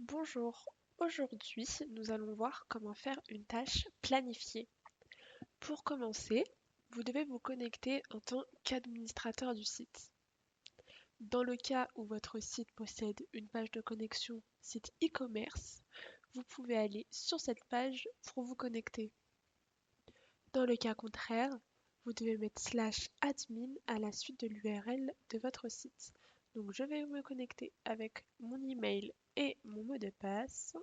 Bonjour, aujourd'hui nous allons voir comment faire une tâche planifiée. Pour commencer, vous devez vous connecter en tant qu'administrateur du site. Dans le cas où votre site possède une page de connexion site e-commerce, vous pouvez aller sur cette page pour vous connecter. Dans le cas contraire, vous devez mettre /admin à la suite de l'URL de votre site. Donc je vais me connecter avec mon email et mon mot de passe.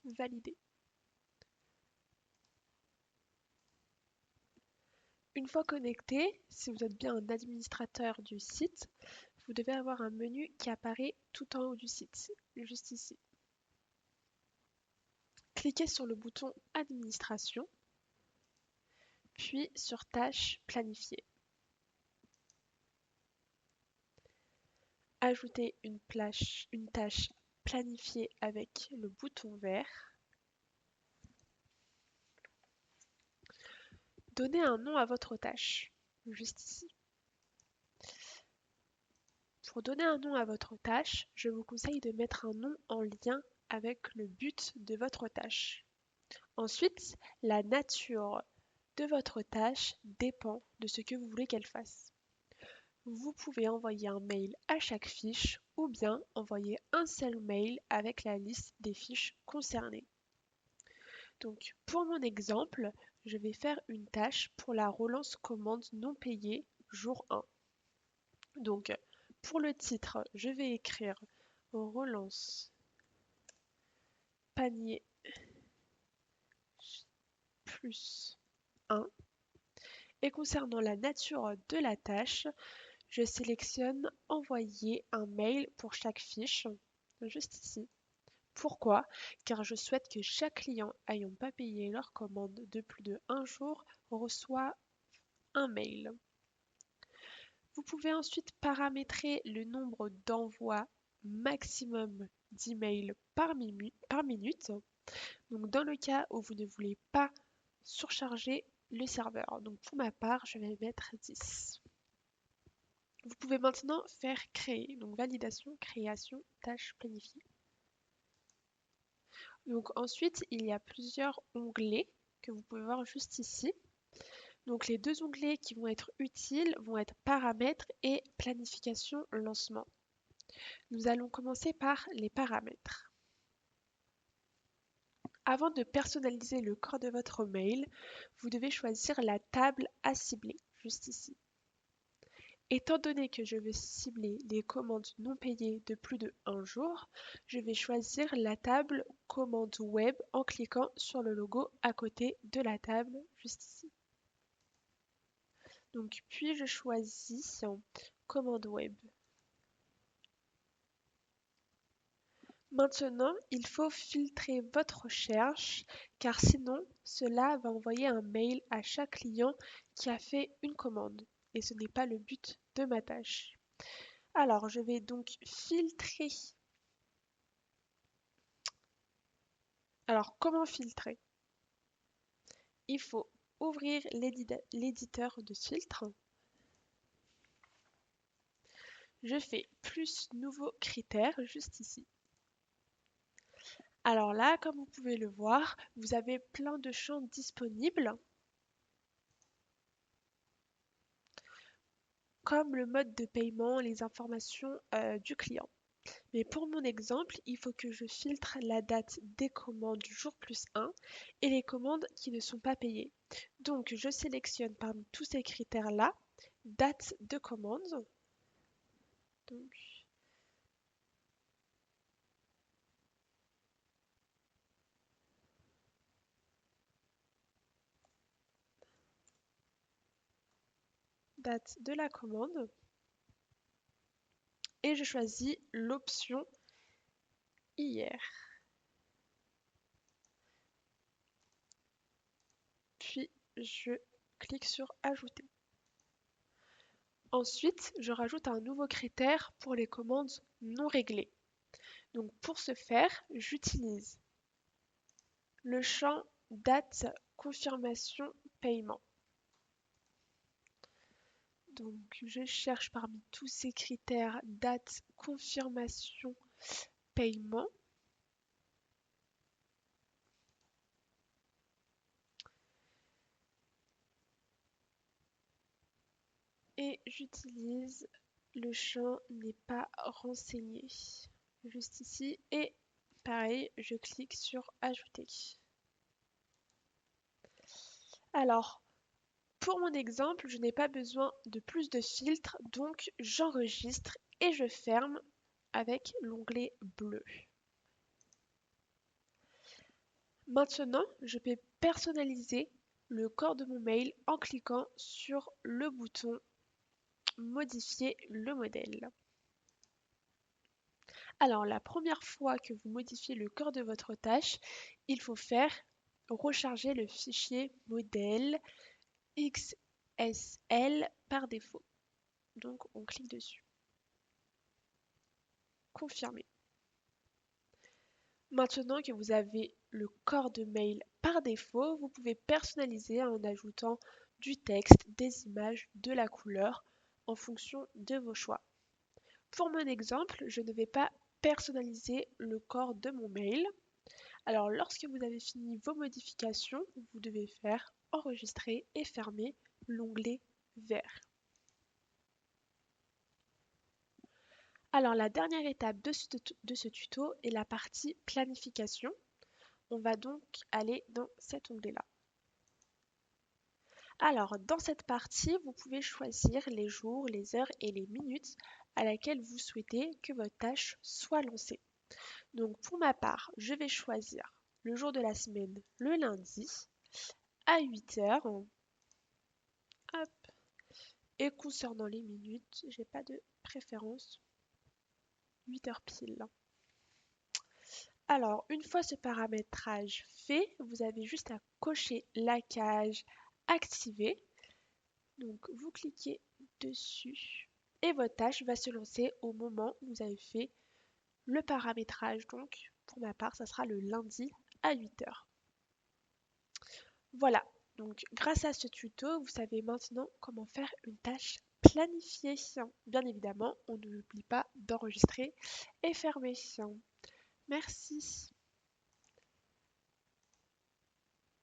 Valider. Une fois connecté, si vous êtes bien un administrateur du site, vous devez avoir un menu qui apparaît tout en haut du site, juste ici. Cliquez sur le bouton Administration, puis sur Tâches planifiées. Ajoutez une tâche planifiée avec le bouton vert. Donnez un nom à votre tâche, juste ici. Pour donner un nom à votre tâche, je vous conseille de mettre un nom en lien avec le but de votre tâche. Ensuite, la nature de votre tâche dépend de ce que vous voulez qu'elle fasse. Vous pouvez envoyer un mail à chaque fiche ou bien envoyer un seul mail avec la liste des fiches concernées. Donc, pour mon exemple, je vais faire une tâche pour la relance commande non payée jour 1. Donc, pour le titre, je vais écrire relance panier plus 1. Et concernant la nature de la tâche, je sélectionne envoyer un mail pour chaque fiche, juste ici. Pourquoi? Car je souhaite que chaque client ayant pas payé leur commande de plus de 1 jour reçoit un mail. Vous pouvez ensuite paramétrer le nombre d'envois maximum d'emails par minute. Donc dans le cas où vous ne voulez pas surcharger le serveur. Donc pour ma part, je vais mettre 10. Vous pouvez maintenant faire créer, donc validation, création, tâche planifiée. Donc ensuite, il y a plusieurs onglets que vous pouvez voir juste ici. Donc les deux onglets qui vont être utiles vont être paramètres et planification lancement. Nous allons commencer par les paramètres. Avant de personnaliser le corps de votre mail, vous devez choisir la table à cibler, juste ici. Étant donné que je veux cibler les commandes non payées de plus de 1 jour, je vais choisir la table commande web en cliquant sur le logo à côté de la table, juste ici. Donc puis je choisis commande web. Maintenant, il faut filtrer votre recherche car sinon, cela va envoyer un mail à chaque client qui a fait une commande et ce n'est pas le but de ma tâche. Alors, je vais donc filtrer. Alors, comment filtrer? Il faut ouvrir l'éditeur de filtre. Je fais plus nouveau critère juste ici. Alors là, comme vous pouvez le voir, vous avez plein de champs disponibles, comme le mode de paiement, les informations du client. Mais pour mon exemple, il faut que je filtre la date des commandes jour plus 1 et les commandes qui ne sont pas payées. Donc, je sélectionne parmi tous ces critères-là, date de commande. Donc, date de la commande. Et je choisis l'option hier. Puis, je clique sur ajouter. Ensuite, je rajoute un nouveau critère pour les commandes non réglées. Donc pour ce faire, j'utilise le champ date confirmation paiement. Donc je cherche parmi tous ces critères date, confirmation, paiement. Et j'utilise le champ n'est pas renseigné juste ici et pareil je clique sur ajouter. Alors pour mon exemple je n'ai pas besoin de plus de filtres donc j'enregistre et je ferme avec l'onglet bleu. Maintenant je peux personnaliser le corps de mon mail en cliquant sur le bouton modifier le modèle. Alors, la première fois que vous modifiez le corps de votre tâche, il faut faire recharger le fichier modèle XSL par défaut. Donc, on clique dessus. Confirmer. Maintenant que vous avez le corps de mail par défaut, vous pouvez personnaliser en ajoutant du texte, des images, de la couleur en fonction de vos choix. Pour mon exemple, je ne vais pas personnaliser le corps de mon mail. Alors, lorsque vous avez fini vos modifications, vous devez faire enregistrer et fermer l'onglet vert. Alors, la dernière étape de ce tuto est la partie planification. On va donc aller dans cet onglet-là. Alors, dans cette partie, vous pouvez choisir les jours, les heures et les minutes à laquelle vous souhaitez que votre tâche soit lancée. Donc, pour ma part, je vais choisir le jour de la semaine, le lundi, à 8 heures. Hop. Et concernant les minutes, j'ai pas de préférence. 8 heures pile. Alors, une fois ce paramétrage fait, vous avez juste à cocher la case activer. Donc, vous cliquez dessus et votre tâche va se lancer au moment où vous avez fait le paramétrage. Donc, pour ma part, ça sera le lundi à 8 heures. Voilà. Donc, grâce à ce tuto, vous savez maintenant comment faire une tâche planifiée. Bien évidemment, on n'oublie pas d'enregistrer et fermer. Merci.